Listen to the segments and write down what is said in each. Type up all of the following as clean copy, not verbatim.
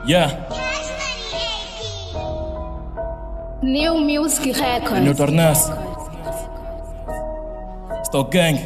Yeah, New Music Records. New Tornas, Stock Gang.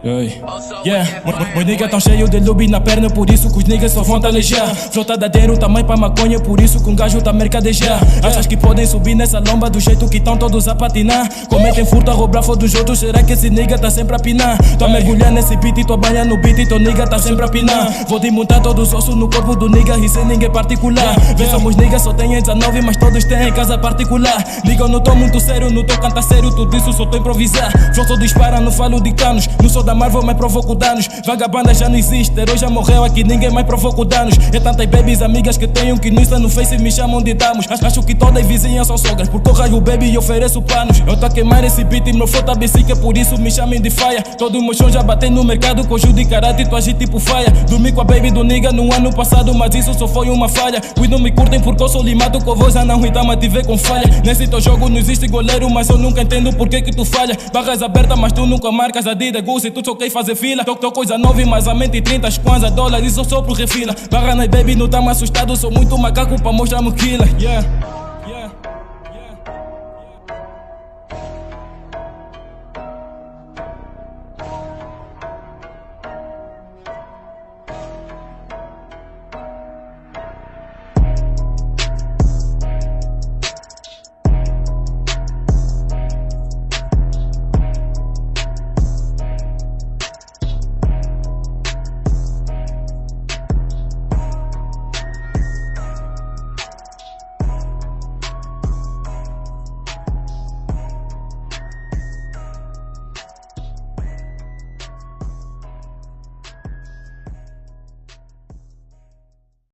Oi. Yeah, meus niggas tão cheio de lube na perna, por isso que os niggas só vão talejar. Flota da dinheiro tamanho pra maconha, por isso que um gajo tá mercadejar. Achas que podem subir nessa lomba do jeito que tão todos a patinar? Cometem furto a roubar foda dos outros, será que esse nigga tá sempre a pinar? Tô a mergulhar nesse beat e tô a banhar no beat e teu nigga tá sempre a pinar. Vou desmontar todos os ossos no corpo do nigga e sem ninguém particular. Vê, somos niggas, só tem 19, mas todos têm casa particular. Nigga, eu não tô muito sério, não tô cantar sério, tudo isso só tô a improvisar. Flow só dispara, não falo de canos, não sou da Marvel, mas provoco danos. Vagabanda já não existe, herói já morreu aqui, ninguém mais provoca danos. É tantas babies amigas que tenho que no Insta no Face me chamam de damos. Acho que todas as vizinhas são sogras, porque eu raio baby e ofereço planos. Eu tô a queimar esse beat e meu flow tá bicica, por isso me chamem de faia. Todo meu show já batei no mercado com Ju de karate, tu agi tipo faia. Dormi com a baby do nigga no ano passado, mas isso só foi uma falha. Cuidam me curtem porque eu sou limado com voz, não então te ver com falha. Nesse teu jogo não existe goleiro, mas eu nunca entendo por que tu falha. Barras abertas, mas tu nunca marcas a Adidas, Gucci, tu só quer fazer fila. Tô coisa nova, mas a mente 30 kwanza dólares, eu só pro refila. Barra na baby, não tá me assustado, sou muito macaco pra mostrar-me killer. Yeah.